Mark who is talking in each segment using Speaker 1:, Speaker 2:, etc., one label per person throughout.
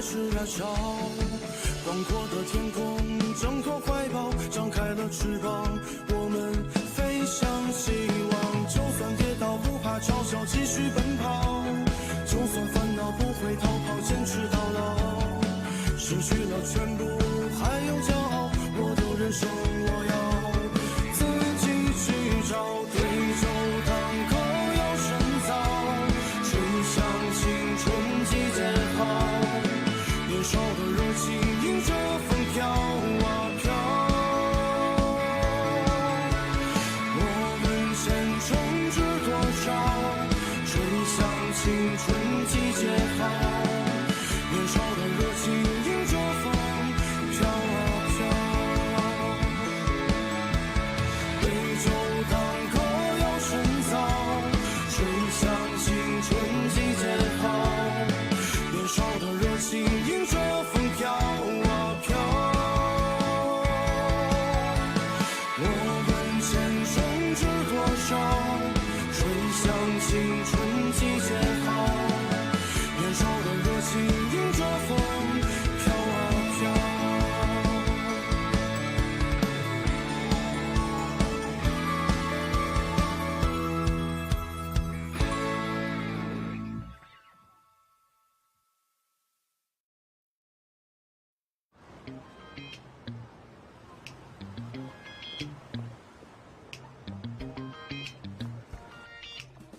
Speaker 1: 是燃烧。广阔的天空，挣脱怀抱，张开了翅膀，我们飞向希望。就算跌倒，不怕嘲笑，继续奔跑。就算烦恼，不会逃跑，坚持到老。失去了全部，还有骄傲，我的人生我要自己去找。对酒当歌要深造，吹响青春季节号。年少的热情迎着风飘啊飘，我们前程知多少？吹响青春季节号，年少的热情迎着风飘啊飘。对酒当歌要深造，吹响青春季节号，年少的热情迎着风飘啊飘。我们前程知多少？吹响青春季节号，年少的热情迎着风飘啊飘。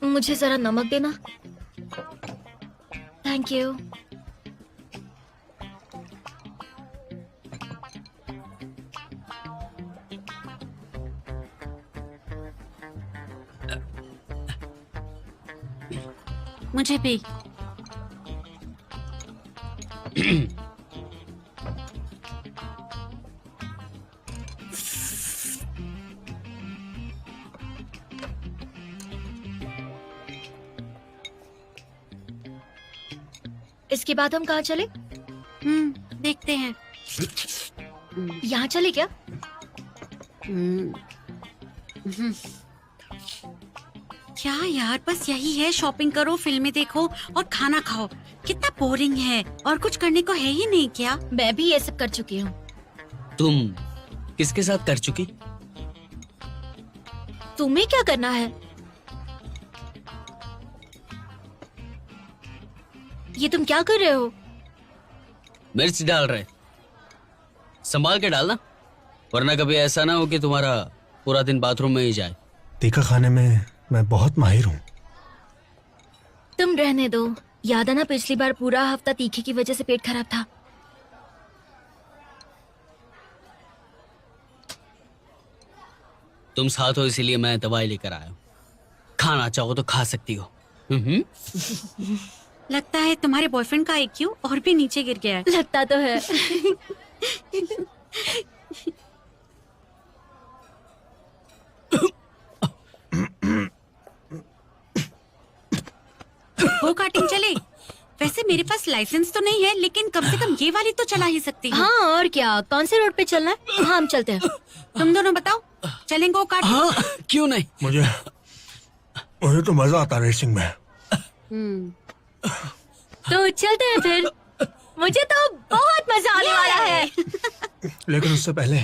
Speaker 2: मुझे जरा नमक देना। Thank you.
Speaker 3: मुझे भी।
Speaker 2: इसके बाद हम कहाँ चले?
Speaker 3: देखते हैं।
Speaker 2: यहाँ चले क्या?
Speaker 3: क्या यार, बस यही है, शॉपिंग करो, फिल्में देखो और खाना खाओ। कितना बोरिंग है, और कुछ करने को है ही नहीं क्या?
Speaker 2: मैं भी ये सब कर चुकी हूँ।
Speaker 4: तुम किसके साथ कर चुकी?
Speaker 2: तुम्हें क्या करना है? ये तुम क्या कर रहे हो?
Speaker 4: मिर्च डाल रहे। संभाल के डालना, वरना कभी ऐसा ना हो कि तुम्हारा पूरा दिन बाथरूम में ही जाए।
Speaker 5: तीखा खाने में मैं बहुत माहिर हूँ।
Speaker 2: तुम रहने दो। याद है ना, पिछली बार पूरा हफ्ता तीखे की वजह से पेट खराब था।
Speaker 4: तुम साथ हो इसीलिए मैं दवाई लेकर आया हूँ। खाना चाहो तो खा सकती हो।
Speaker 3: लगता है तुम्हारे बॉयफ्रेंड का IQ और भी नीचे गिर गया है।
Speaker 2: लगता तो है।
Speaker 3: वो काटिंग चले। वैसे मेरे पास लाइसेंस तो नहीं है, लेकिन कम से कम ये वाली तो चला ही सकती हूँ।
Speaker 2: हाँ, और क्या? कौन से रोड पे चलना है? हाँ, हम चलते हैं।
Speaker 3: तुम दोनों बताओ, चलेंगे वो काटिंग?
Speaker 4: हाँ, क्यों नहीं?
Speaker 5: मुझे तो मजा आता है रेसिंग में।
Speaker 2: तो चलते हैं फिर। मुझे तो बहुत मजा आने वाला है।
Speaker 5: लेकिन उससे पहले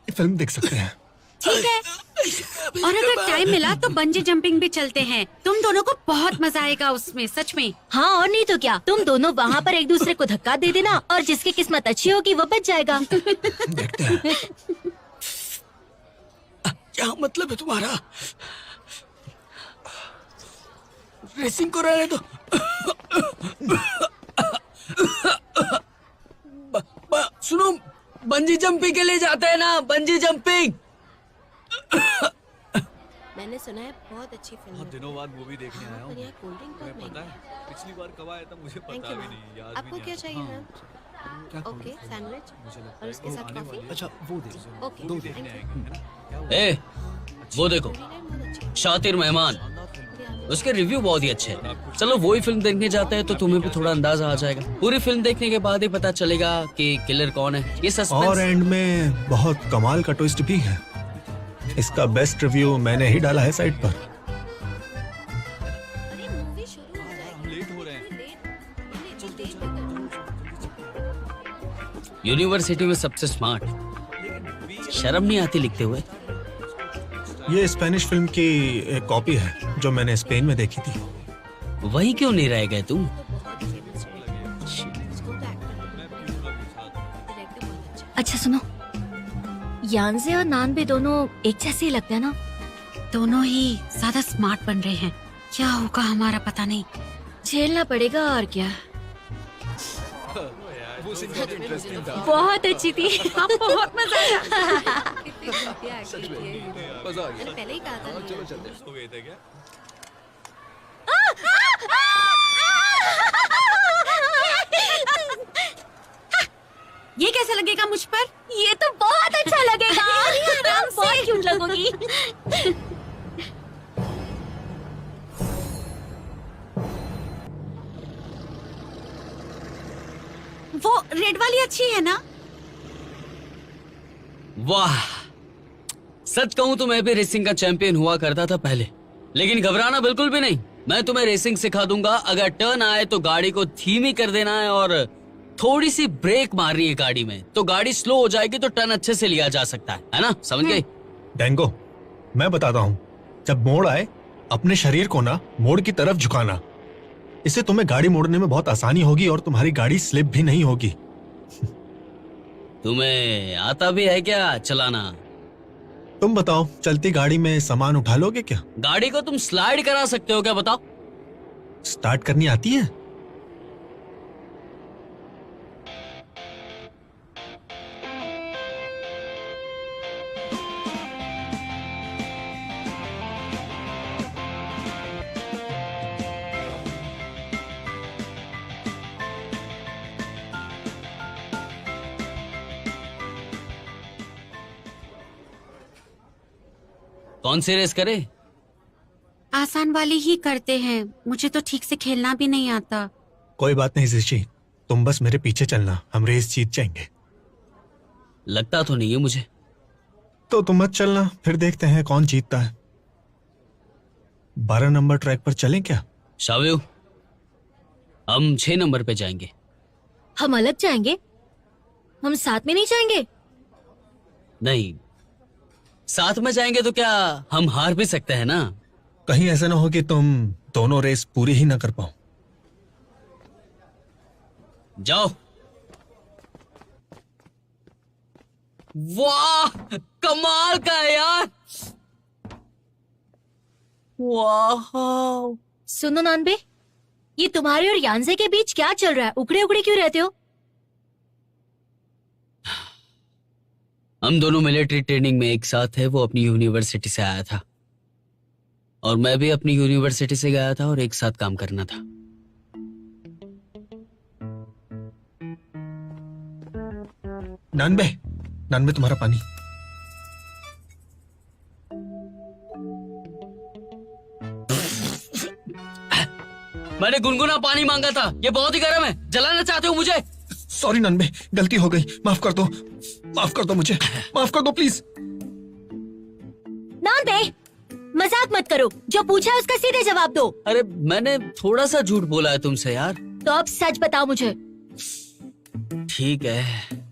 Speaker 5: फिल्म देख सकते हैं।
Speaker 3: ठीक है, और अगर टाइम मिला तो बंजी जंपिंग भी चलते हैं। तुम दोनों को बहुत मजा आएगा उसमें, सच में।
Speaker 2: हाँ, और नहीं तो क्या। तुम दोनों वहाँ पर एक दूसरे को धक्का दे देना, और जिसकी किस्मत अच्छी होगी वो बच जाएगा।
Speaker 5: देखते हैं।
Speaker 4: क्या मतलब है तुम्हारा? रेसिंग को रहने दो। सुनो, बंजी जंपिंग के लिए जाते हैं ना, बंजी जंपिंग।
Speaker 6: मैंने सुना है बहुत अच्छी फिल्म
Speaker 7: बहुत दिनों बाद मूवी देखने आया हूँ।
Speaker 6: पर यहाँ कोल्ड ड्रिंक बहुत
Speaker 7: पता
Speaker 6: महंगी
Speaker 7: है,
Speaker 6: है।
Speaker 7: पिछली बार कब आया था मुझे
Speaker 6: थैंक
Speaker 7: पता
Speaker 6: यू
Speaker 7: भी
Speaker 6: मैम।
Speaker 7: नहीं, याद
Speaker 6: आपको
Speaker 7: भी
Speaker 6: क्या
Speaker 7: नहीं
Speaker 6: चाहिए
Speaker 7: आता।
Speaker 6: मैम?
Speaker 7: क्या
Speaker 6: ओके, सैंडविच
Speaker 7: मुझे लगता
Speaker 6: और
Speaker 7: है
Speaker 6: उसके
Speaker 7: वो
Speaker 6: साथ
Speaker 7: आने
Speaker 6: कॉफी।
Speaker 7: वाले हैं।
Speaker 5: अच्छा वो दे दो।
Speaker 6: ओके,
Speaker 7: दो
Speaker 6: थैंक
Speaker 7: देखने
Speaker 6: यू।
Speaker 7: आएंगे, है ना? क्या हुआ?
Speaker 4: ए, वो देखो,
Speaker 6: स्टोरी लाइन बहुत अच्छी
Speaker 4: शातिर मेहमान।
Speaker 7: शानदार फिल्म है।
Speaker 4: उसके रिव्यू बहुत ही अच्छे हैं। चलो वही फिल्म देखने जाते हैं तो तुम्हें भी थोड़ा अंदाजा आ जाएगा। पूरी फिल्म देखने के बाद ही पता चलेगा कि किलर कौन है। ये
Speaker 5: और
Speaker 4: सस्पेंस।
Speaker 5: एंड में बहुत कमाल का ट्विस्ट भी है। इसका बेस्ट रिव्यू मैंने ही डाला है साइट पर।
Speaker 6: अरे मूवी शुरू हो जाएगी।
Speaker 7: हम लेट हो रहे हैं।
Speaker 6: लेट नहीं, नहीं, देख भी कर।
Speaker 4: यूनिवर्सिटी में सबसे स्मार्ट। शर्म नहीं आती लिखते हुए?
Speaker 5: ये स्पेनिश फिल्म की एक कॉपी है जो मैंने स्पेन में देखी थी।
Speaker 4: वही क्यों नहीं रह गए तुम?
Speaker 2: अच्छा सुनो, यानजे और नानबे दोनों एक जैसे ही लगते हैं ना?
Speaker 3: दोनों ही ज्यादा स्मार्ट बन रहे हैं। क्या होगा हमारा पता नहीं।
Speaker 2: झेलना पड़ेगा और क्या।
Speaker 7: वो सीन बहुत इंटरेस्टिंग था।
Speaker 2: बहुत अच्छी थी।
Speaker 3: बहुत मजा आया।
Speaker 7: मजा आ गया।
Speaker 6: पहले ही कहा था
Speaker 7: चलो चलते हैं। तो गए थे क्या?
Speaker 3: ये कैसे लगेगा मुझ पर?
Speaker 2: ये तो बहुत अच्छा लगेगा। आराम से बहुत क्यूट लगोगी।
Speaker 3: वो रेड वाली अच्छी है ना?
Speaker 4: वाह, सच कहूं तो मैं भी रेसिंग का चैंपियन हुआ करता था पहले, लेकिन घबराना बिल्कुल भी नहीं। मैं तुम्हें रेसिंग सिखा दूंगा। अगर टर्न आए तो गाड़ी को धीमी कर देना है और थोड़ी सी ब्रेक मारनी है गाड़ी में, तो गाड़ी स्लो हो जाएगी तो टर्न अच्छे से लिया जा सकता है ना? समझ गई?
Speaker 5: डेंगो, मैं बताता हूँ, जब मोड़ आए अपने शरीर को ना मोड़ की तरफ झुकाना। इससे तुम्हें गाड़ी मोड़ने में बहुत आसानी होगी और तुम्हारी गाड़ी स्लिप भी नहीं होगी।
Speaker 4: तुम्हें आता भी है क्या चलाना?
Speaker 5: तुम बताओ, चलती गाड़ी में सामान उठा लोगे क्या?
Speaker 4: गाड़ी को तुम स्लाइड करा सकते हो क्या? बताओ।
Speaker 5: स्टार्ट करनी आती है?
Speaker 4: कौन सी रेस करे?
Speaker 3: आसान वाली ही करते हैं। मुझे तो ठीक से खेलना भी नहीं आता।
Speaker 5: कोई बात नहीं जिशी, तुम बस मेरे पीछे चलना, हम रेस जीत जाएंगे।
Speaker 4: लगता तो नहीं है मुझे।
Speaker 5: तो तुम मत चलना, फिर देखते हैं कौन जीतता है। 12 नंबर ट्रैक पर चलें क्या?
Speaker 4: शावियो, हम 6 नंबर पे जाएंगे।
Speaker 2: हम अलग जाएंगे? हम साथ में नहीं जाएंगे?
Speaker 4: नहीं, साथ में जाएंगे तो क्या हम हार भी सकते हैं ना?
Speaker 5: कहीं ऐसा ना हो कि तुम दोनों रेस पूरी ही ना कर पाओ।
Speaker 4: जाओ। वाह, कमाल का है यार। वाह,
Speaker 2: सुनो नानबे, ये तुम्हारे और यानजे के बीच क्या चल रहा है? उखड़े उखड़े क्यों रहते हो?
Speaker 4: हम दोनों मिलिट्री ट्रेनिंग में एक साथ है। वो अपनी यूनिवर्सिटी से आया था और मैं भी अपनी यूनिवर्सिटी से गया था और एक साथ काम करना था।
Speaker 5: नानबे, नानबे तुम्हारा पानी।
Speaker 4: मैंने गुनगुना पानी मांगा था। ये बहुत ही गर्म है। जलाना चाहते हो मुझे?
Speaker 5: सॉरी नानबे, गलती हो गई, माफ कर दो, माफ कर दो मुझे, माफ कर दो प्लीज।
Speaker 2: नानबे, मजाक मत करो। जो पूछा है उसका सीधे जवाब दो।
Speaker 4: अरे मैंने थोड़ा सा झूठ बोला है तुमसे यार।
Speaker 2: तो अब सच बताओ मुझे।
Speaker 4: ठीक है।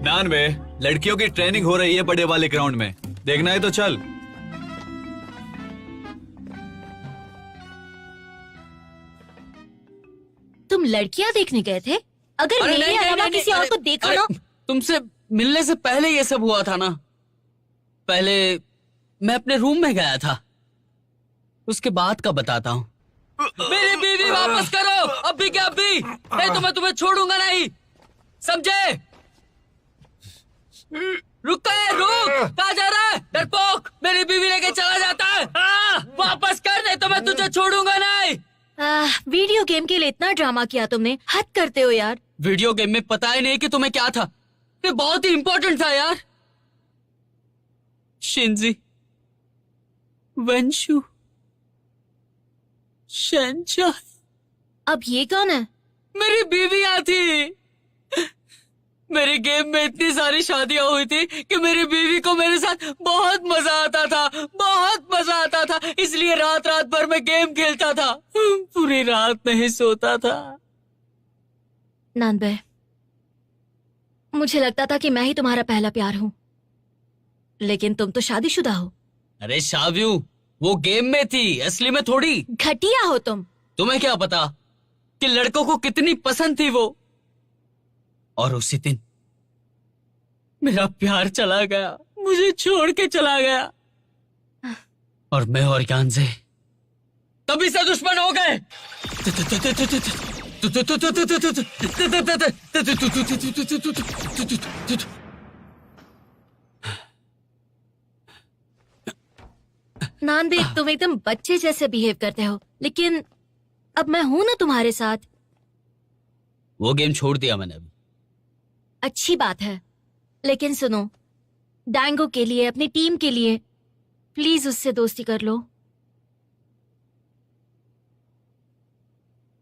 Speaker 7: नानवे, लड़कियों की ट्रेनिंग हो रही है बड़े वाले ग्राउंड में, देखना है तो चल।
Speaker 2: तुम लड़कियां देखने गए थे? अगर
Speaker 4: अरे
Speaker 2: मेरे
Speaker 4: नहीं, नहीं,
Speaker 2: अलावा
Speaker 4: नहीं,
Speaker 2: किसी
Speaker 4: नहीं,
Speaker 2: और को
Speaker 4: अरे,
Speaker 2: देखा
Speaker 4: अरे,
Speaker 2: ना।
Speaker 4: तुमसे मिलने से पहले ये सब हुआ था ना। पहले मैं अपने रूम में गया था, उसके बाद का बताता हूँ। मेरी बीवी वापस करो, अभी क्या अभी, नहीं तो मैं तुम्हें छोड़ूंगा नहीं, समझे? रुक गए, रुक, कहाँ जा रहा है डरपोक? मेरी बीवी लेके चला जाता है। वापस कर, नहीं तो मैं तुझे छोड़ूंगा नहीं।
Speaker 2: वीडियो गेम के लिए इतना ड्रामा किया तुमने, हद करते हो यार।
Speaker 4: वीडियो गेम में पता ही नहीं कि तुम्हें क्या था। ये बहुत ही इंपॉर्टेंट था यार। शिंजी, वंशु, शंचा।
Speaker 2: अब ये कौन है?
Speaker 4: मेरी बीवियां थी। मेरी गेम में इतनी सारी शादियां हुई थी कि मेरी बीवी को मेरे साथ बहुत मजा आता था, बहुत मजा आता था। इसलिए रात रात भर मैं गेम खेलता था, पूरी रात नहीं सोता था।
Speaker 2: नानबे, मुझे लगता था कि मैं ही तुम्हारा पहला प्यार हूं, लेकिन तुम तो शादीशुदा हो।
Speaker 4: अरे शाव्यू, वो गेम में थी, असली में थोड़ी।
Speaker 2: घटिया हो तुम।
Speaker 4: तुम्हें क्या पता कि लड़कों को कितनी पसंद थी वो। और उसी दिन मेरा प्यार चला गया, मुझे छोड़ के चला गया, और मैं और ज्ञान से तभी से दुश्मन हो गए।
Speaker 2: नानबे, तुम एकदम बच्चे जैसे बिहेव करते हो, लेकिन अब मैं हूं ना तुम्हारे साथ।
Speaker 4: वो गेम छोड़ दिया मैंने अभी।
Speaker 2: अच्छी बात है, लेकिन सुनो, डैंगो के लिए, अपनी टीम के लिए प्लीज उससे दोस्ती कर लो।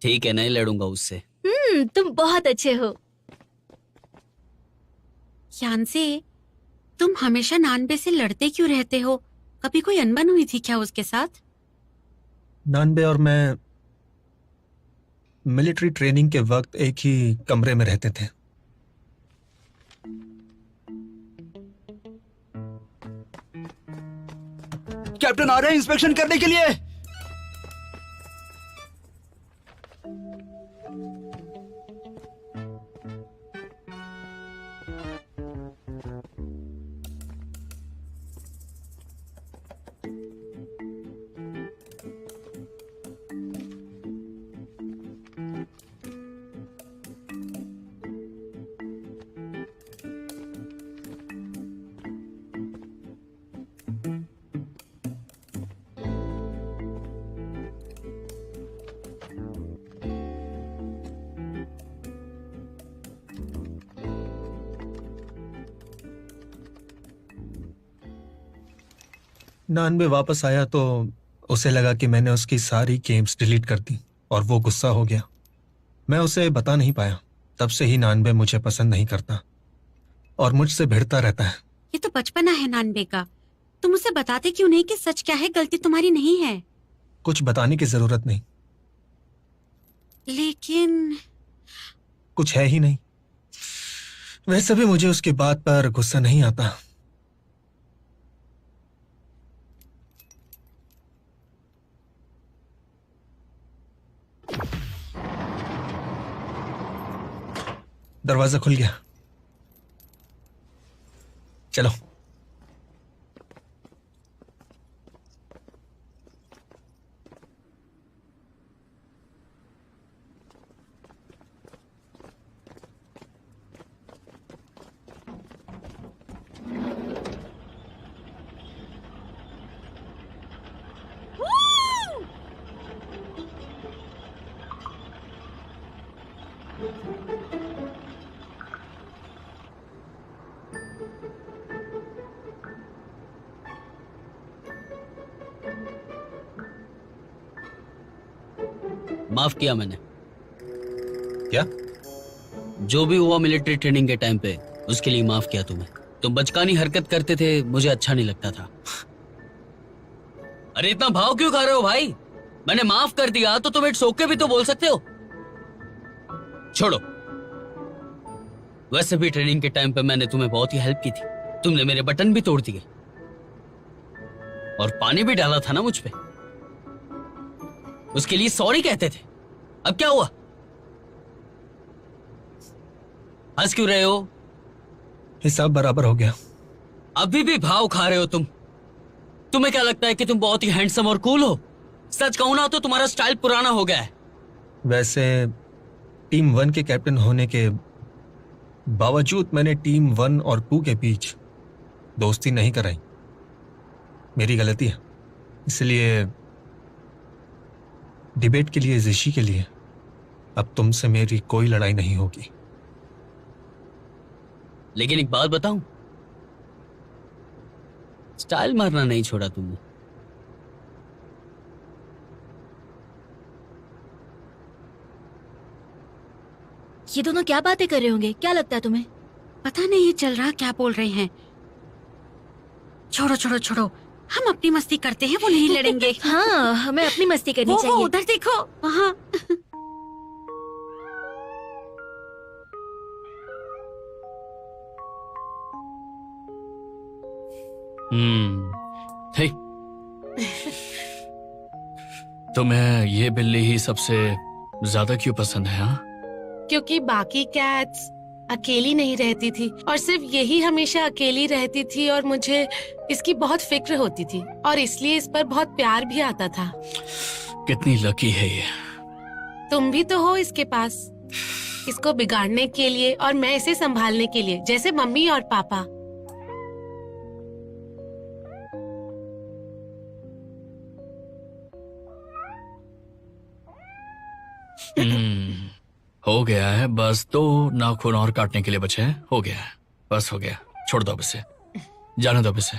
Speaker 4: ठीक है, नहीं लड़ूंगा उससे।
Speaker 2: तुम बहुत अच्छे हो।
Speaker 3: यानसे, तुम हमेशा नानबे से लड़ते क्यों रहते हो? कभी कोई अनबन हुई थी क्या उसके साथ?
Speaker 5: नानबे और मैं मिलिट्री ट्रेनिंग के वक्त एक ही कमरे में रहते थे।
Speaker 7: कैप्टन आ रहे हैं इंस्पेक्शन करने के लिए।
Speaker 5: नानबे वापस आया तो उसे लगा कि मैंने उसकी सारी गेम्स डिलीट कर दी और वो गुस्सा हो गया। मैं उसे बता नहीं पाया। तब से ही नानबे मुझे पसंद नहीं करता और मुझसे भिड़ता रहता है।
Speaker 3: ये तो बचपना है नानबे का। तुम उसे बताते क्यों नहीं कि सच क्या है? गलती तुम्हारी नहीं है।
Speaker 5: कुछ बताने की जरूरत नहीं।
Speaker 3: लेकिन
Speaker 5: कुछ है ही नहीं। वैसे भी मुझे उसकी बात पर गुस्सा नहीं आता। दरवाजा खुल गया। चलो।
Speaker 4: माफ किया मैंने।
Speaker 5: क्या?
Speaker 4: जो भी हुआ मिलिट्री ट्रेनिंग के टाइम पे, उसके लिए माफ किया तुम्हें। तुम बचकानी हरकत करते थे, मुझे अच्छा नहीं लगता था। अरे इतना भाव क्यों खा रहे हो भाई? मैंने माफ कर दिया तो तुम इट्स ओके भी तो बोल सकते हो। छोड़ो। वैसे भी ट्रेनिंग के टाइम पे मैंने तुम्हें बहुत ही हेल्प की थी। तुमने मेरे बटन भी तोड़ दिए और पानी भी डाला था ना मुझ पे। उसके लिए सॉरी कहते थे। अब क्या हुआ? हंस क्यों रहे हो?
Speaker 5: हिसाब बराबर हो गया।
Speaker 4: अभी भी भाव खा रहे हो तुम। तुम्हें क्या लगता है कि तुम बहुत ही हैंडसम और कूल हो? सच कहूं ना तो तुम्हारा स्टाइल पुराना हो गया है।
Speaker 5: वैसे टीम 1 के कैप्टन होने के बावजूद मैंने टीम 1 और 2 के बीच दोस्ती नहीं कराई। मेरी गलती है। इसलिए डिबेट के लिए, ऋषि के लिए अब तुमसे मेरी कोई लड़ाई नहीं होगी।
Speaker 4: लेकिन एक बात बताऊं, स्टाइल मारना नहीं छोड़ा तुमने।
Speaker 2: ये दोनों क्या बातें कर रहे होंगे? क्या लगता है तुम्हें?
Speaker 3: पता नहीं ये चल रहा क्या बोल रहे हैं। छोड़ो छोड़ो छोड़ो, हम अपनी मस्ती करते हैं, वो नहीं लड़ेंगे।
Speaker 2: हाँ, हमें अपनी मस्ती करनी
Speaker 3: वो
Speaker 2: चाहिए।
Speaker 3: उधर देखो वहाँ।
Speaker 8: हे तुम्हें ये बिल्ली ही सबसे ज्यादा क्यों पसंद है? हाँ,
Speaker 6: क्योंकि बाकी कैट्स अकेली नहीं रहती थी और सिर्फ यही हमेशा अकेली रहती थी और मुझे इसकी बहुत फिक्र होती थी और इसलिए इस पर बहुत प्यार भी आता था।
Speaker 8: कितनी लकी है ये।
Speaker 6: तुम भी तो हो इसके पास, इसको बिगाड़ने के लिए और मैं इसे संभालने के लिए, जैसे मम्मी और पापा।
Speaker 8: हो गया है, बस 2 नाखून और काटने के लिए बचे हैं। हो गया है, बस हो गया। छोड़ दो अब इसे, जाने दो अब इसे।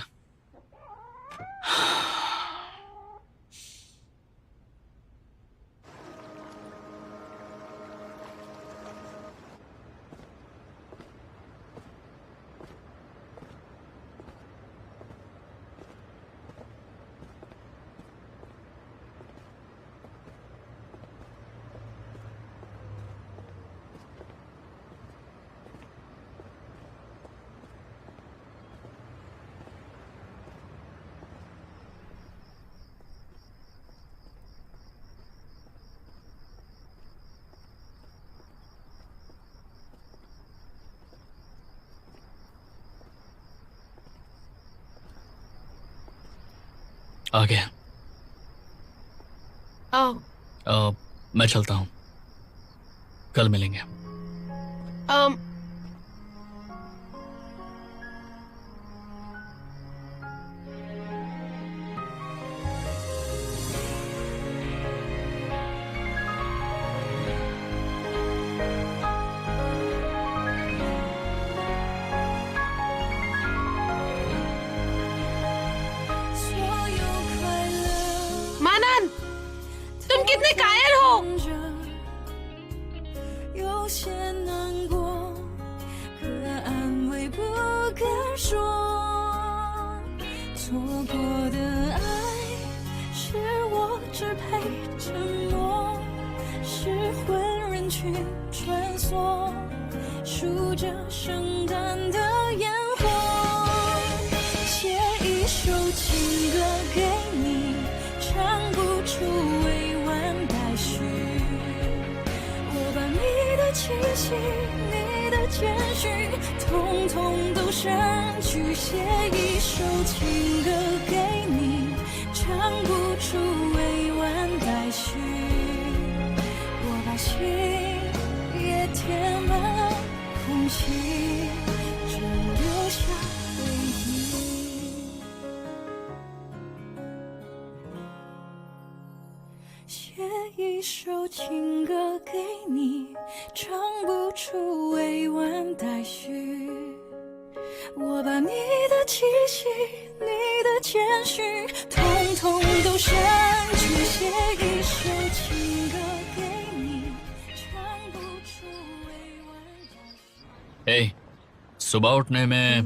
Speaker 8: आ गया।
Speaker 6: ओह,
Speaker 8: मैं चलता हूँ, कल मिलेंगे।
Speaker 6: मानन, तुम कितने कायर हो।
Speaker 9: 有些难过，可安慰不敢说。错过的爱，是我只配沉默，失魂人群穿梭，数着圣诞的烟火，写一首情歌给你，唱不出委婉待续。我把你的气息，你的谦虚，统统都删去，写一首情歌给你，唱不出委婉待续。我把心也填满空气，只留下回忆。写一首情歌给你，唱不出委婉待续。我把你的气息，你的谦虚，统统都删去，写一首情歌给你，唱不出委婉待续。
Speaker 8: सुबह उठने में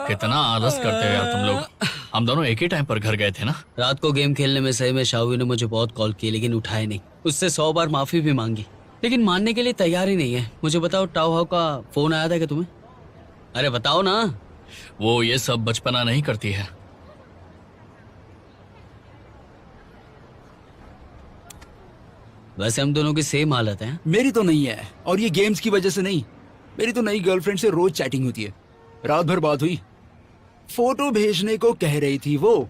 Speaker 8: कितना आलस करते हो यार तुम लोग। हम दोनों एक ही टाइम पर घर गए थे ना।
Speaker 4: रात को गेम खेलने में सही में शाहू ने मुझे बहुत कॉल किए लेकिन उठाए नहीं। उससे 100 बार माफी भी मांगी लेकिन मानने के लिए तैयार ही नहीं है। मुझे बताओ, टाओ हाउ का फोन आया था क्या तुम्हें? अरे बताओ ना।
Speaker 8: वो ये सब बचपना नहीं करती है।
Speaker 4: वैसे हम दोनों की सेम हालत है।
Speaker 10: मेरी तो नहीं है, और ये गेम्स की वजह से नहीं। मेरी तो नई गर्लफ्रेंड से रोज चैटिंग होती है। रात भर बात हुई, फोटो भेजने को कह रही थी वो।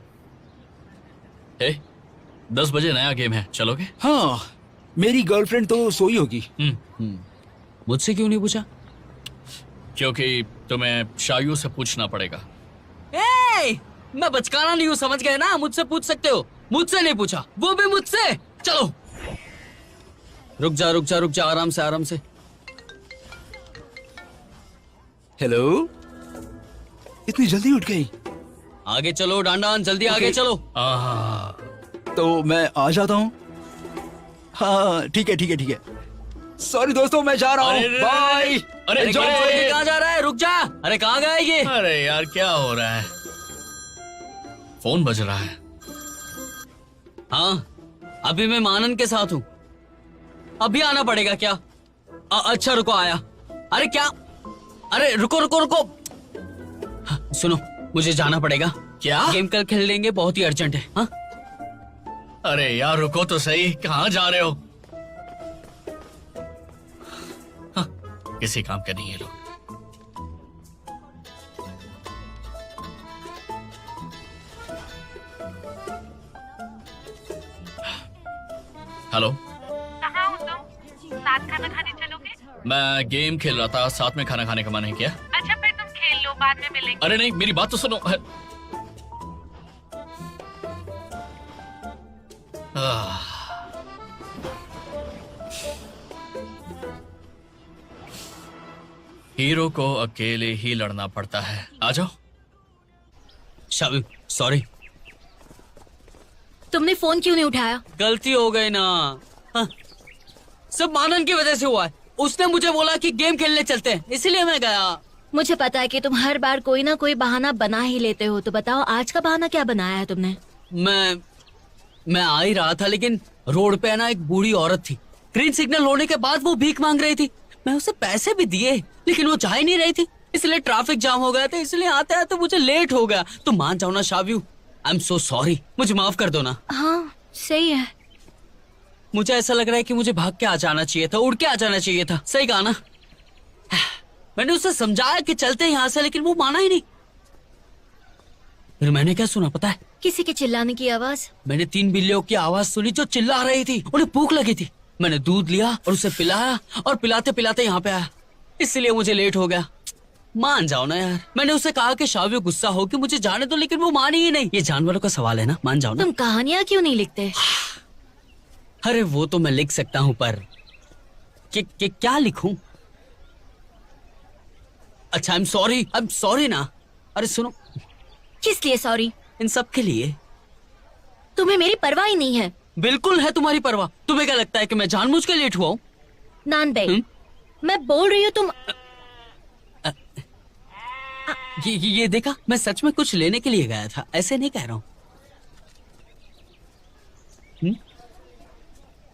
Speaker 8: 10 बजे नया गेम है, चलोगे?
Speaker 10: हाँ, मेरी गर्लफ्रेंड तो सोई होगी।
Speaker 4: मुझसे क्यों नहीं पूछा?
Speaker 8: क्योंकि तुम्हें शायू से पूछना पड़ेगा।
Speaker 4: मैं बचकाना नहीं हूँ, समझ गए ना? मुझसे पूछ सकते हो, मुझसे नहीं पूछा, वो भी मुझसे। चलो रुक जा रुक जा रुक जा, आराम से आराम से।
Speaker 10: हेलो, इतनी जल्दी उठ गई?
Speaker 4: आगे चलो डांडान, जल्दी आगे चलो।
Speaker 10: तो मैं आ जाता हूँ। हाँ ठीक है ठीक है ठीक है। सॉरी दोस्तों, मैं जा रहा हूँ, बाय।
Speaker 8: अरे
Speaker 4: अरे कहाँ जा रहा है? रुक जा। अरे कहाँ गया ये?
Speaker 8: अरे यार क्या हो रहा है? फोन बज रहा है।
Speaker 4: हाँ, अभी मैं मानन के साथ हूँ। अभी आना पड़ेगा क्या? अच्छा रुको, आया। अरे क्या? अरे रुको रुको रुको। सुनो, मुझे जाना पड़ेगा।
Speaker 8: क्या?
Speaker 4: गेम कल खेल लेंगे, बहुत ही अर्जेंट है। हाँ?
Speaker 8: अरे यार रुको तो सही, कहाँ जा रहे हो? हाँ, किसी काम के नहीं है लोग। हेलो,
Speaker 6: कहाँ हो तुम? साथ खाना खाने चलोगे?
Speaker 8: मैं गेम खेल रहा था, साथ में खाना खाने का मन है क्या?
Speaker 6: अच्छा फिर तुम खेल लो, बाद में मिलेंगे।
Speaker 8: अरे नहीं, मेरी बात तो सुनो। हीरो को अकेले ही लड़ना पड़ता है। आ जाओ।
Speaker 4: शाबिब, सॉरी।
Speaker 2: तुमने फोन क्यों नहीं उठाया?
Speaker 4: गलती हो गई ना। हाँ, सब मानन की वजह से हुआ है। उसने मुझे बोला कि गेम खेलने चलते हैं, इसलिए मैं गया।
Speaker 2: मुझे पता है कि तुम हर बार कोई ना कोई बहाना बना ही लेते हो, तो बताओ आज का बहाना क्या बनाया है तुमने?
Speaker 4: मैं आ ही रहा था, लेकिन रोड पे ना एक बूढ़ी औरत थी। ग्रीन सिग्नल होने के बाद वो भीख मांग रही थी। मैं उसे पैसे भी दिए, लेकिन वो जा ही नहीं रही थी, इसलिए ट्रैफिक जाम हो गया था। इसलिए आते आते मुझे लेट हो गया। तो मान जाओ ना शाबियू, आई एम सो सॉरी। मुझे माफ कर दो ना।
Speaker 2: हाँ सही है।
Speaker 4: मुझे ऐसा लग रहा है कि मुझे भाग के आ जाना चाहिए था, उड़ के आ जाना चाहिए था। सही कहा ना? मैंने उसे समझाया कि चलते हैं यहाँ से, लेकिन वो माना ही नहीं। फिर मैंने क्या सुना पता है?
Speaker 2: किसी के चिल्लाने की आवाज।
Speaker 4: मैंने 3 बिल्लियों की आवाज सुनी जो चिल्ला रही थी। उन्हें भूख लगी थी। मैंने दूध लिया और उसे पिलाया, और पिलाते पिलाते यहाँ पे आया। इसलिए मुझे लेट हो गया। मान जाओ ना यार। मैंने उसे कहा कि शाबियो गुस्सा हो कि मुझे जाने दो, लेकिन वो मानी ही नहीं। ये जानवरों का सवाल है ना, मान जाओ ना।
Speaker 2: तुम कहानियां क्यों नहीं लिखते?
Speaker 4: अरे वो तो मैं लिख सकता हूँ, पर क्या लिखूं? अच्छा, आई एम सॉरी ना। अरे सुनो।
Speaker 2: किस लिए सॉरी?
Speaker 4: इन सब के लिए।
Speaker 2: तुम्हें मेरी परवाह ही नहीं है।
Speaker 4: बिल्कुल है तुम्हारी परवाह। तुम्हें क्या लगता है कि मैं जानबूझ के लेट हुआ हूँ?
Speaker 2: नान बेग, मैं बोल रही हूँ तुम।
Speaker 4: ये देखा, मैं सच में कुछ लेने के लिए गया था, ऐसे नहीं कह रहा हूँ।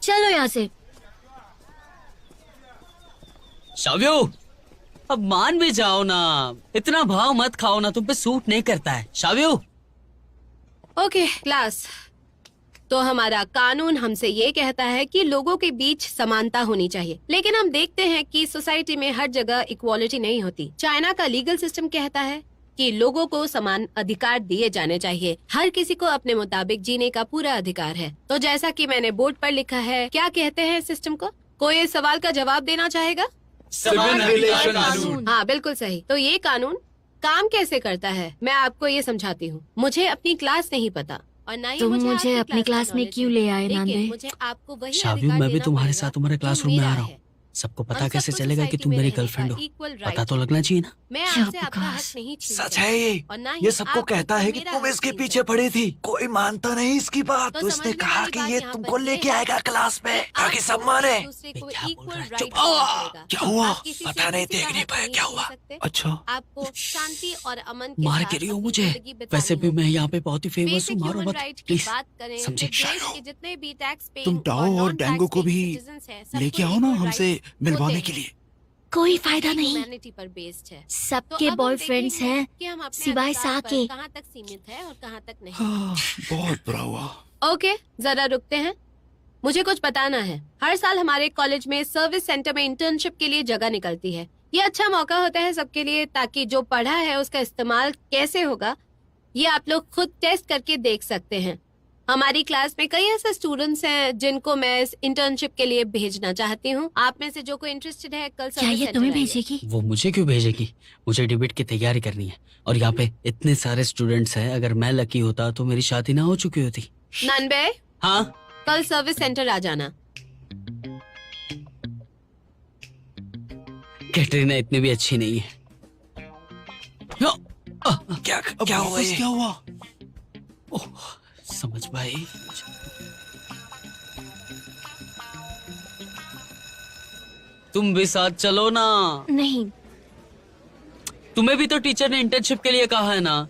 Speaker 2: चलो यहाँ से।
Speaker 4: शाबियो, अब मान भी जाओ ना। इतना भाव मत खाओ ना, तुम पे सूट नहीं करता है। शाबियो।
Speaker 6: ओके क्लास, तो हमारा कानून हमसे ये कहता है कि लोगों के बीच समानता होनी चाहिए, लेकिन हम देखते हैं कि सोसाइटी में हर जगह इक्वालिटी नहीं होती। चाइना का लीगल सिस्टम कहता है कि लोगों को समान अधिकार दिए जाने चाहिए। हर किसी को अपने मुताबिक जीने का पूरा अधिकार है। तो जैसा कि मैंने बोर्ड पर लिखा है, क्या कहते हैं सिस्टम को? कोई इस सवाल का जवाब देना चाहेगा?
Speaker 10: सिविल रिलेशन कानून।
Speaker 6: हाँ बिल्कुल सही। तो ये कानून काम कैसे करता है, मैं आपको ये समझाती हूँ। मुझे अपनी क्लास नहीं पता, और ना ही
Speaker 2: तुम मुझे
Speaker 6: आपकी
Speaker 2: अपनी क्लास में
Speaker 6: knowledge
Speaker 2: क्यों
Speaker 6: है।
Speaker 2: ले आए,
Speaker 6: लेकिन
Speaker 2: नांदे?
Speaker 6: मुझे आपको वही
Speaker 4: शाबियो,
Speaker 6: अधिकार
Speaker 4: मैं भी
Speaker 6: देना
Speaker 4: तुम्हारे
Speaker 6: पड़ेगा
Speaker 4: साथ तुम्हारे
Speaker 6: जो
Speaker 4: क्लासरूम में आ
Speaker 6: मेरा
Speaker 4: रहा हूँ।
Speaker 6: है।
Speaker 4: सबको पता
Speaker 6: हम
Speaker 4: कैसे
Speaker 6: सबको
Speaker 4: चलेगा कि
Speaker 6: सोसाइटी
Speaker 4: तुम
Speaker 6: में
Speaker 4: मेरी
Speaker 6: रहने का
Speaker 4: गर्लफ्रेंड हो?
Speaker 6: equal
Speaker 4: पता
Speaker 6: right
Speaker 4: तो
Speaker 6: है।
Speaker 4: लगना चाहिए ना।
Speaker 6: मैं
Speaker 2: क्या
Speaker 6: आपसे अपना हक
Speaker 2: बकवास।
Speaker 6: नहीं छीन
Speaker 10: सच
Speaker 6: सकता।
Speaker 10: है ये।
Speaker 6: और ना ही
Speaker 10: ये सबको
Speaker 6: आप
Speaker 10: कहता है कि
Speaker 6: मेरा
Speaker 10: तुम
Speaker 6: हक
Speaker 10: इसके
Speaker 6: छीन
Speaker 10: पीछे
Speaker 6: सकते।
Speaker 10: पड़ी थी, कोई मानता नहीं इसकी बात।
Speaker 6: तो
Speaker 10: तो इसने
Speaker 6: समझ लो
Speaker 10: कहा
Speaker 6: मेरी
Speaker 10: कि
Speaker 6: बात
Speaker 10: ये
Speaker 6: यहाँ
Speaker 10: तुमको
Speaker 6: पर
Speaker 10: लेके
Speaker 6: ये है
Speaker 10: आएगा क्लास में,
Speaker 6: कि
Speaker 10: ताकि
Speaker 6: आपको
Speaker 10: सब माने।
Speaker 6: एक दूसरे को
Speaker 4: क्या बोल
Speaker 6: equal
Speaker 4: रहा है?
Speaker 6: right
Speaker 4: चुप।
Speaker 6: देना पड़ेगा।
Speaker 10: क्या हुआ?
Speaker 6: आप किसी से
Speaker 10: पता नहीं,
Speaker 6: किसी का
Speaker 10: देख नहीं
Speaker 6: हक
Speaker 10: पाया क्या
Speaker 6: छीन
Speaker 10: हुआ।
Speaker 6: सकते।
Speaker 10: अच्छा,
Speaker 6: आपको शांति और अमन के
Speaker 4: मार
Speaker 6: साथ
Speaker 4: के रही हो
Speaker 6: अपनी
Speaker 4: मुझे।
Speaker 6: जिंदगी बितानी
Speaker 4: वैसे भी
Speaker 6: होगी।
Speaker 4: मैं यहाँ पे बहुत ही फेमस हूँ।
Speaker 6: बेसिक
Speaker 4: मारो
Speaker 6: ह्यूमन
Speaker 4: मत
Speaker 6: राइट की
Speaker 4: प्लीज।
Speaker 6: बात करें
Speaker 4: समझे?
Speaker 6: तो देश के जितने भी टैक्स
Speaker 10: तुम डाओ और डेंगो को भी लेके आओ ना हमसे मिलवाने के लिए।
Speaker 2: कोई फायदा नहीं।
Speaker 6: ह्यूमैनिटी पर बेस्ड है। तो
Speaker 2: सबके
Speaker 6: अब हम
Speaker 2: बॉयफ्रेंड्स
Speaker 6: देखेंगे
Speaker 2: हैं
Speaker 6: कि हम अपने
Speaker 2: सिवाय
Speaker 6: अधिकार
Speaker 2: सा
Speaker 6: पर
Speaker 2: के।
Speaker 6: कहाँ तक सीमित है और कहाँ तक नहीं।
Speaker 10: हाँ, बहुत बुरा हुआ।
Speaker 6: ओके, जरा रुकते हैं। मुझे कुछ बताना है। हर साल हमारे कॉलेज में सर्विस सेंटर में इंटर्नशिप के लिए जगह निकलती है। ये अच्छा मौका होता है सबके लिए, ताकि जो पढ़ा है उसका इस्तेमाल कैसे होगा ये आप लोग खुद टेस्ट करके देख सकते हैं। हमारी क्लास में कई ऐसे स्टूडेंट्स हैं जिनको मैं इस इंटर्नशिप के लिए भेजना चाहती हूँ। आप में से जो कोई इंटरेस्टेड है कल
Speaker 2: क्या
Speaker 6: सर्विस
Speaker 2: ये
Speaker 6: सेंटर
Speaker 2: तुम्हें
Speaker 6: आइए।
Speaker 2: भेजेगी?
Speaker 4: वो मुझे क्यों भेजेगी? मुझे डिबेट की तैयारी करनी है, और यहाँ पे इतने सारे स्टूडेंट्स हैं। अगर मैं लकी होता तो मेरी शादी ना हो चुकी होती।
Speaker 6: नानबे,
Speaker 4: हाँ,
Speaker 6: कल सर्विस सेंटर आ जाना।
Speaker 4: कैटरीना इतनी भी अच्छी नहीं है।
Speaker 10: क्या हुआ? क्या हुआ?
Speaker 4: ओह, समझ भाई। तुम भी साथ चलो ना।
Speaker 2: नहीं,
Speaker 4: तुम्हें भी तो टीचर ने इंटर्नशिप के लिए कहा है ना।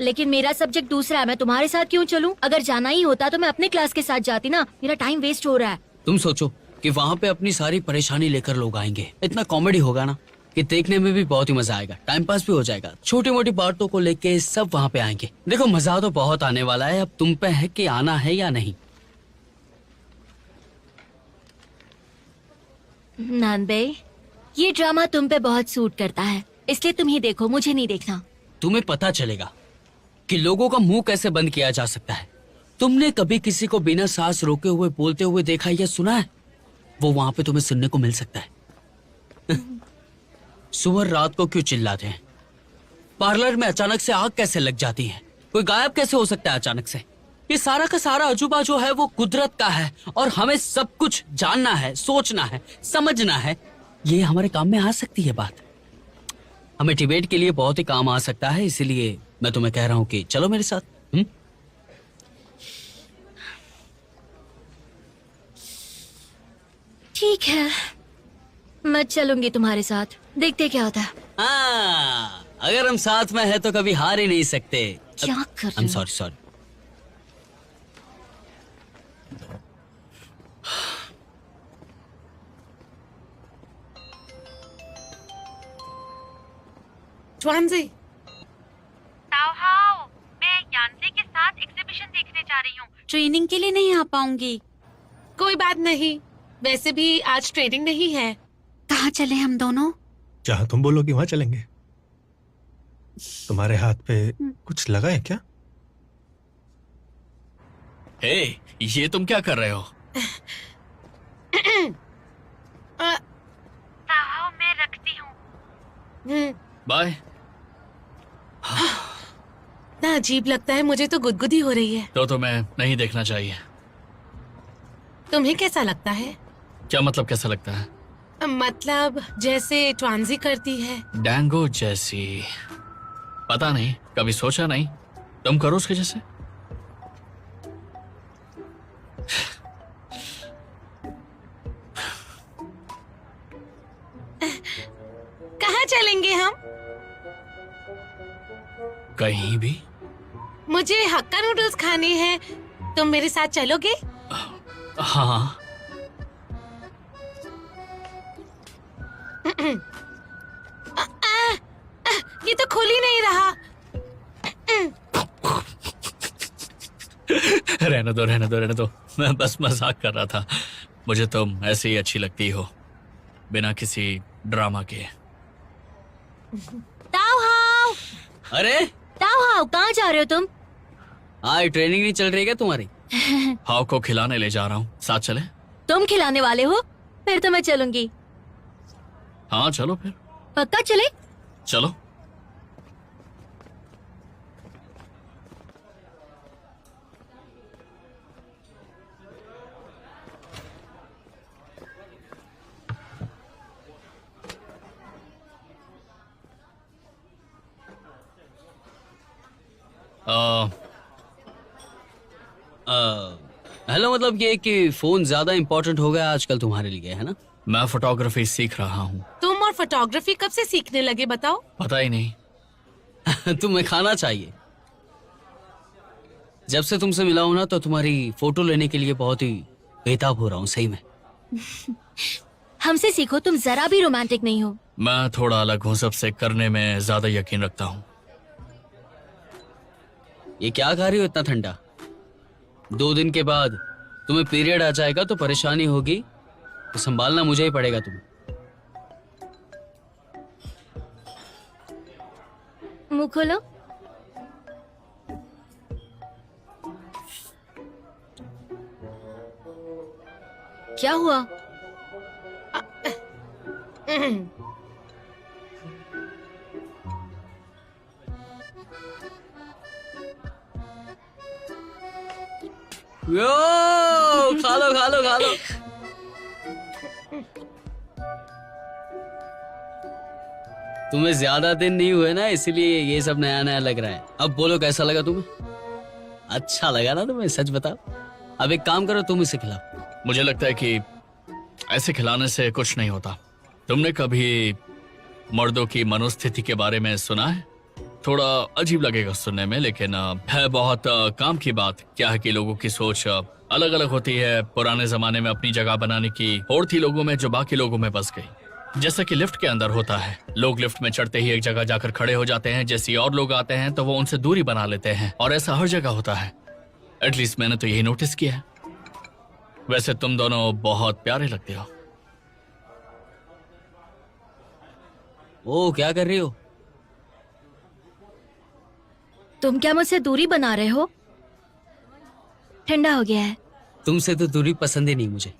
Speaker 2: लेकिन मेरा सब्जेक्ट दूसरा है, मैं तुम्हारे साथ क्यों चलूं? अगर जाना ही होता तो मैं अपने क्लास के साथ जाती ना, मेरा टाइम वेस्ट हो रहा है।
Speaker 4: तुम सोचो कि वहाँ पे अपनी सारी परेशानी लेकर लोग आएंगे, इतना कॉमेडी होगा ना कि देखने में भी बहुत ही मजा आएगा, टाइम पास भी हो जाएगा। छोटी मोटी बातों को लेके सब वहाँ पे आएंगे। देखो मजा तो बहुत आने वाला है, अब तुम पे है कि आना है या नहीं।
Speaker 2: नानबे, ये ड्रामा तुम पे बहुत सूट करता है, इसलिए तुम ही देखो, मुझे नहीं देखना।
Speaker 4: तुम्हें पता चलेगा कि लोगों का मुंह कैसे बंद किया जा सकता है। तुमने कभी किसी को बिना सांस रोके हुए बोलते हुए देखा या सुना है? वो वहां पे तुम्हें सुनने को मिल सकता है। सुअर रात को क्यों चिल्लाते हैं? पार्लर में अचानक से आग कैसे लग जाती है? कोई गायब कैसे हो सकता है अचानक से? ये सारा का सारा अजूबा जो है वो कुदरत का है और हमें सब कुछ जानना है, सोचना है, समझना है। ये हमारे काम में आ सकती है बात, हमें डिबेट के लिए बहुत ही काम आ सकता है। इसीलिए मैं तुम्हें कह रहा हूँ कि चलो मेरे साथ।
Speaker 2: ठीक है, मैं चलूंगी तुम्हारे साथ, देखते क्या होता है।
Speaker 4: हाँ, अगर हम साथ में है तो कभी हार ही नहीं सकते।
Speaker 2: क्या कर रहे हो?
Speaker 4: सॉरी।
Speaker 6: ट्वांजी,
Speaker 3: मैं यानसे के साथ एग्जीबिशन देखने जा रही हूँ। ट्रेनिंग के लिए नहीं आ पाऊंगी।
Speaker 6: कोई बात नहीं, वैसे भी आज ट्रेनिंग नहीं है।
Speaker 3: कहाँ चले हम दोनों?
Speaker 5: जहाँ तुम बोलोगी वहां चलेंगे। तुम्हारे हाथ पे कुछ लगा है क्या?
Speaker 8: हे, ये तुम क्या कर रहे हो?
Speaker 3: मैं रखती हूँ।
Speaker 8: बाय।
Speaker 6: ना अजीब लगता है, मुझे तो गुदगुदी हो रही है।
Speaker 8: तो तुम्हें नहीं देखना चाहिए।
Speaker 6: तुम्हें कैसा लगता है?
Speaker 8: क्या मतलब कैसा लगता है?
Speaker 6: मतलब जैसे ट्वांजी करती है।
Speaker 8: डैंगो जैसी? पता नहीं, कभी सोचा नहीं। तुम करो उसके जैसे।
Speaker 6: कहाँ चलेंगे हम?
Speaker 8: कहीं भी।
Speaker 6: मुझे हक्का नूडल्स खाने हैं, तुम मेरे साथ चलोगे?
Speaker 8: हाँ।
Speaker 6: ये तो खुल ही नहीं रहा।
Speaker 8: रहने दो। मैं बस मजाक कर रहा था। मुझे तुम ऐसे ही अच्छी लगती हो, बिना किसी ड्रामा के।
Speaker 2: ताओ हाओ, कहाँ जा रहे हो तुम?
Speaker 4: आज ट्रेनिंग नहीं चल रही क्या तुम्हारी?
Speaker 8: हाव को खिलाने ले जा रहा हूँ, साथ चले?
Speaker 2: तुम खिलाने वाले हो? फिर तो मैं चलूंगी।
Speaker 8: हाँ चलो फिर।
Speaker 2: पक्का चले?
Speaker 8: चलो।
Speaker 4: हेलो, मतलब ये कि फोन ज्यादा इम्पोर्टेंट हो गया आजकल तुम्हारे लिए, है ना?
Speaker 8: मैं फोटोग्राफी सीख रहा हूँ।
Speaker 6: तुम और फोटोग्राफी कब से सीखने लगे बताओ?
Speaker 8: पता ही नहीं।
Speaker 4: तुम्हें खाना चाहिए। जब से तुमसे मिला हूं ना तो तुम्हारी फोटो लेने के लिए बहुत ही बेताब हो रहा हूँ, सही में।
Speaker 2: हमसे सीखो, तुम जरा भी रोमांटिक नहीं हो।
Speaker 8: मैं थोड़ा अलग हूँ, सबसे करने में ज्यादा यकीन रखता हूँ।
Speaker 4: ये क्या खा रही हो इतना ठंडा? 2 दिन के बाद तुम्हें पीरियड आ जाएगा तो परेशानी होगी, तो संभालना मुझे ही पड़ेगा तुम्हें।
Speaker 2: मुंह खोलो। क्या हुआ?
Speaker 4: यो, खा लो। तुम्हें ज्यादा दिन नहीं हुए ना, इसीलिए ये सब नया नया लग रहा है। अब बोलो कैसा लगा तुम्हें? अच्छा लगा ना तुम्हें? सच बताओ। अब एक काम करो, तुम इसे खिलाओ।
Speaker 8: मुझे लगता है कि ऐसे खिलाने से कुछ नहीं होता। तुमने कभी मर्दों की मनोस्थिति के बारे में सुना है? थोड़ा अजीब लगेगा सुनने में, लेकिन है बहुत काम की बात। क्या है कि लोगों की सोच अलग अलग होती है। पुराने जमाने में अपनी जगह बनाने की होड़ थी लोगों में, जो बाकी लोगों में बस गई। जैसा कि लिफ्ट के अंदर होता है, लोग लिफ्ट में चढ़ते ही एक जगह जाकर खड़े हो जाते हैं। जैसे और लोग आते हैं तो वो उनसे दूरी बना लेते हैं, और ऐसा हर जगह होता है। एटलीस्ट मैंने तो यही नोटिस किया है। वैसे तुम दोनों बहुत प्यारे लगते हो।
Speaker 4: ओ, क्या कर रही हो?
Speaker 2: तुम क्या मुझसे दूरी बना रहे हो? ठंडा हो गया है।
Speaker 4: तुमसे तो दूरी पसंद ही नहीं मुझे।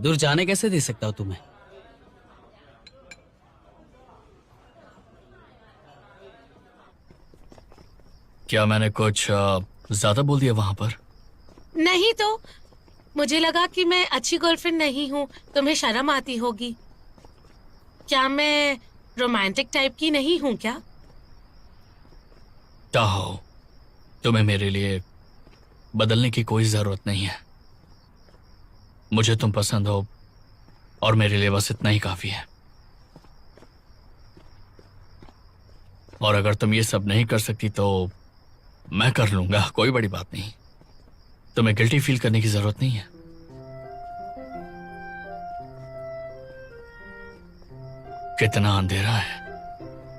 Speaker 4: दूर जाने कैसे दे सकता हूँ तुम्हें?
Speaker 8: क्या मैंने कुछ ज्यादा बोल दिया वहां पर?
Speaker 11: नहीं तो मुझे लगा कि मैं अच्छी गर्लफ्रेंड नहीं हूँ, तुम्हें शर्म आती होगी। क्या मैं रोमांटिक टाइप की नहीं हूँ क्या?
Speaker 8: ताहो, तुम्हें मेरे लिए बदलने की कोई जरूरत नहीं है। मुझे तुम पसंद हो और मेरे लिए बस इतना ही काफी है। और अगर तुम ये सब नहीं कर सकती तो मैं कर लूंगा, कोई बड़ी बात नहीं। तुम्हें गिल्टी फील करने की जरूरत नहीं है। कितना अंधेरा है,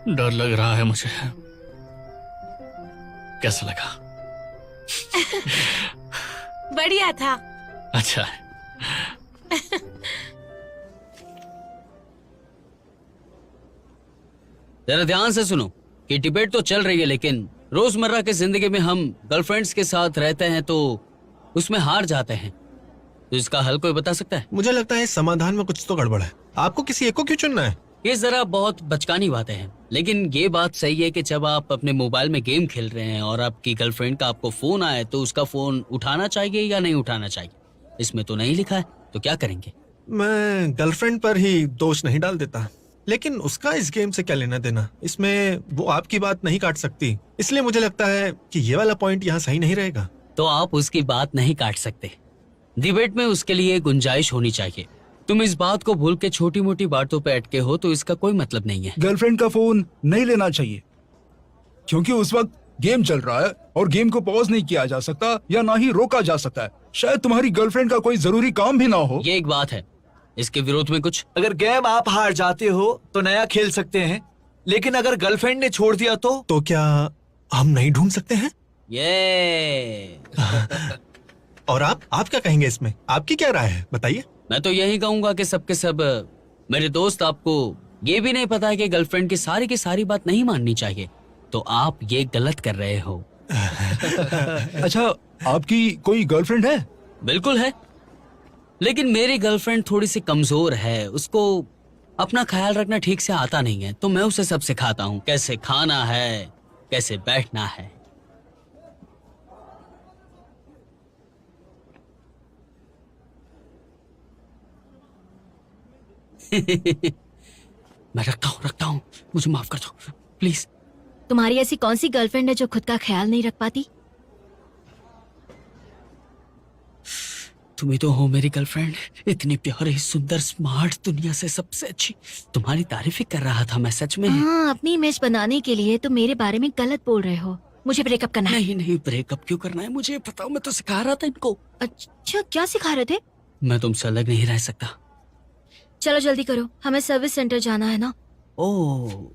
Speaker 8: डर लग रहा है मुझे। कैसा लगा?
Speaker 11: बढ़िया था।
Speaker 8: अच्छा है।
Speaker 4: जरा ध्यान से सुनो कि डिबेट तो चल रही है, लेकिन रोजमर्रा की जिंदगी में हम गर्लफ्रेंड्स के साथ रहते हैं तो उसमें हार जाते हैं। तो इसका हल कोई बता सकता है?
Speaker 5: मुझे लगता है इस समाधान में कुछ तो गड़बड़ है। आपको किसी एक को क्यों चुनना है?
Speaker 4: ये जरा बहुत बचकानी बातें हैं, लेकिन ये बात सही है कि जब आप अपने मोबाइल में गेम खेल रहे हैं और आपकी गर्लफ्रेंड का आपको फोन आए तो उसका फोन उठाना चाहिए या नहीं उठाना चाहिए। इसमें तो नहीं लिखा है, तो क्या करेंगे?
Speaker 5: मैं गर्लफ्रेंड पर ही दोष नहीं डाल देता, लेकिन उसका इस गेम से क्या लेना देना। इसमें वो आपकी बात नहीं काट सकती, इसलिए मुझे लगता है कि ये वाला पॉइंट यहाँ सही नहीं रहेगा।
Speaker 4: तो आप उसकी बात नहीं काट सकते। डिबेट में उसके लिए गुंजाइश होनी चाहिए। तुम इस बात को भूल के छोटी मोटी बातों पे अटके हो तो इसका कोई मतलब नहीं है।
Speaker 10: गर्लफ्रेंड का फोन नहीं लेना चाहिए, क्योंकि उस वक्त गेम चल रहा है और गेम को पॉज नहीं किया जा सकता या ना ही रोका जा सकता है। शायद तुम्हारी गर्लफ्रेंड का कोई जरूरी काम भी ना हो।
Speaker 4: ये एक बात है। इसके विरोध में कुछ?
Speaker 7: अगर गेम आप हार जाते हो तो नया खेल सकते हैं, लेकिन अगर गर्लफ्रेंड ने छोड़ दिया तो
Speaker 5: क्या हम नहीं ढूंढ सकते हैं?
Speaker 4: ये
Speaker 5: और आप क्या कहेंगे इसमें? आपकी क्या राय है, बताइए।
Speaker 4: मैं तो यही कहूंगा कि सबके सब मेरे दोस्त, आपको ये भी नहीं पता है कि गर्लफ्रेंड की सारी बात नहीं माननी चाहिए, तो आप ये गलत कर रहे हो।
Speaker 10: अच्छा, आपकी कोई गर्लफ्रेंड है?
Speaker 4: बिल्कुल है, लेकिन मेरी गर्लफ्रेंड थोड़ी सी कमजोर है। उसको अपना ख्याल रखना ठीक से आता नहीं है, तो मैं उसे सब सिखाता हूँ, कैसे खाना है, कैसे बैठना है। मैं रखता हूँ, मुझे माफ कर दो प्लीज।
Speaker 2: तुम्हारी ऐसी कौन सी गर्लफ्रेंड है जो खुद का ख्याल नहीं रख पाती?
Speaker 4: तुम ही तो हो मेरी गर्लफ्रेंड, इतनी प्यारी, सुंदर, स्मार्ट, दुनिया से सबसे अच्छी। तुम्हारी तारीफ ही कर रहा था मैं, सच में।
Speaker 2: हाँ, अपनी इमेज बनाने के लिए तुम मेरे बारे में गलत बोल रहे हो। मुझे ब्रेकअप करना है।
Speaker 4: नहीं, ब्रेकअप क्यों करना है मुझे बताओ, मैं तो सिखा रहा था इनको।
Speaker 2: अच्छा, क्या सिखा रहे थे?
Speaker 4: मैं तुमसे अलग नहीं रह सकता।
Speaker 2: चलो जल्दी करो, हमें सर्विस सेंटर जाना है ना।
Speaker 4: ओह,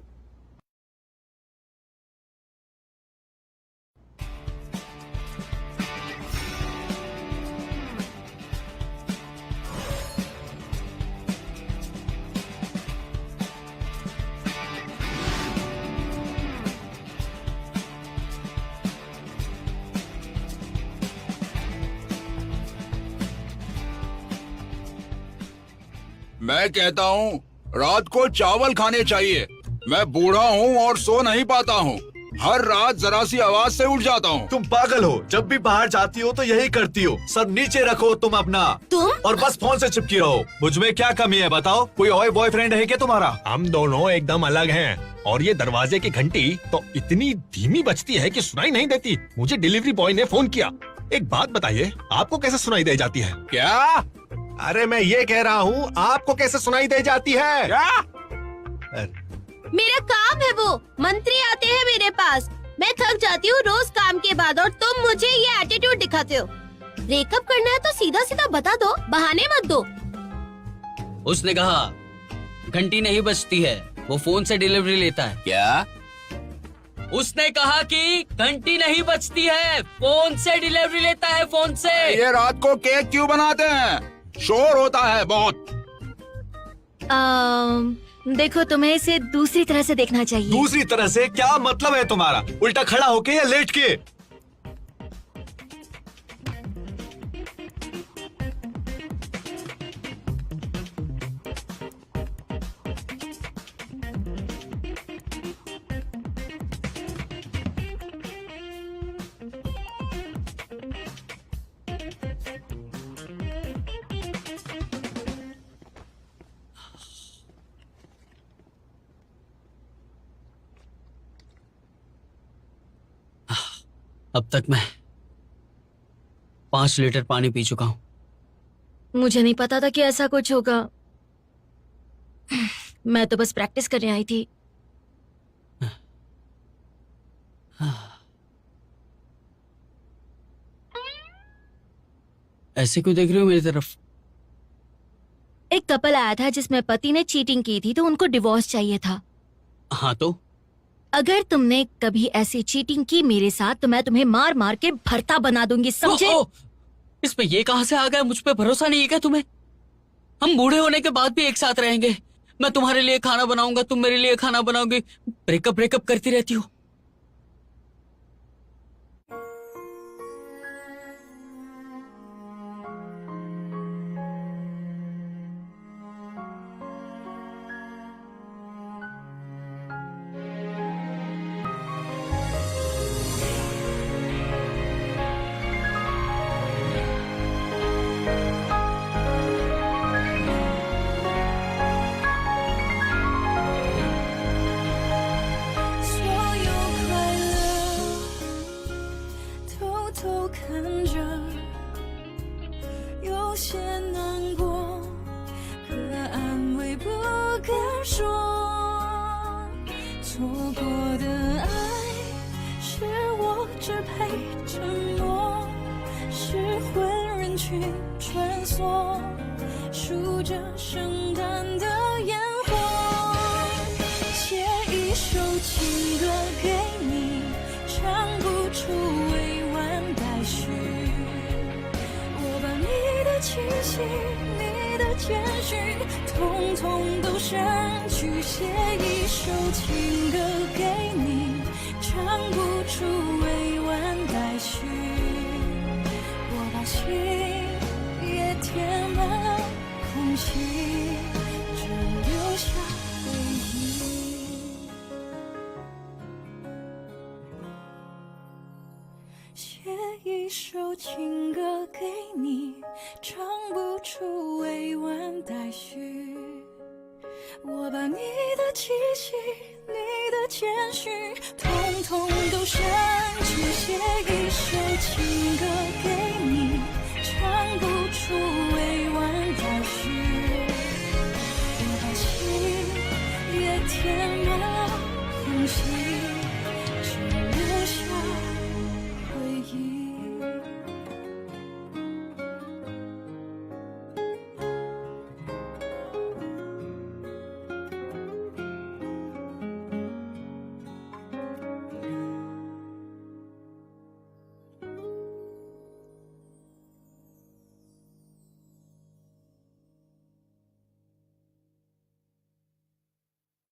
Speaker 10: मैं कहता हूँ रात को चावल खाने चाहिए। मैं बूढ़ा हूँ और सो नहीं पाता हूँ। हर रात जरा सी आवाज से उठ जाता हूँ।
Speaker 7: तुम पागल हो, जब भी बाहर जाती हो तो यही करती हो। सब नीचे रखो तुम अपना, और बस फोन से चिपकी रहो। मुझ में क्या कमी है बताओ? कोई और बॉयफ्रेंड है क्या तुम्हारा?
Speaker 5: हम दोनों एकदम अलग हैं। और ये दरवाजे की घंटी तो इतनी धीमी बजती है कि सुनाई नहीं देती। मुझे डिलीवरी बॉय ने फोन किया। एक बात बताइए, आपको कैसे सुनाई दे जाती है?
Speaker 10: क्या
Speaker 7: अरे मैं ये कह रहा हूँ आपको कैसे सुनाई दे जाती है?
Speaker 6: मेरा काम है वो। मंत्री आते हैं मेरे पास, मैं थक जाती हूँ रोज काम के बाद और तुम मुझे ये एटीट्यूड दिखाते हो। ब्रेकअप करना है तो सीधा सीधा बता दो, बहाने मत दो।
Speaker 4: उसने कहा घंटी नहीं बजती है, वो फोन से डिलीवरी लेता है।
Speaker 8: क्या?
Speaker 4: उसने कहा कि घंटी नहीं बजती है, फोन से डिलीवरी लेता है, फोन से।
Speaker 10: ये रात को केक क्यों बनाते हैं? शोर होता है बहुत।
Speaker 2: देखो तुम्हें इसे दूसरी तरह से देखना चाहिए।
Speaker 7: दूसरी तरह से क्या मतलब है तुम्हारा? उल्टा खड़ा होके या लेट के?
Speaker 4: अब तक मैं 5 लीटर पानी पी चुका हूँ।
Speaker 2: मुझे नहीं पता था कि ऐसा कुछ होगा। मैं तो बस प्रैक्टिस करने आई थी।
Speaker 4: ऐसे क्यों देख रही हो मेरी तरफ?
Speaker 2: एक कपल आया था जिसमें पति ने चीटिंग की थी तो उनको डिवोर्स चाहिए था।
Speaker 4: हाँ तो
Speaker 2: अगर तुमने कभी ऐसी चीटिंग की मेरे साथ तो मैं तुम्हें मार मार के भरता बना दूंगी, समझे?
Speaker 4: इसमें ये कहां से आ गया? मुझ पे भरोसा नहीं है क्या तुम्हें? हम बूढ़े होने के बाद भी एक साथ रहेंगे। मैं तुम्हारे लिए खाना बनाऊंगा, तुम मेरे लिए खाना बनाओगे। ब्रेकअप ब्रेकअप करती रहती हो।
Speaker 9: 我把你的气息，你的谦虚，统统都删去，写一首情歌给你，唱不出委婉。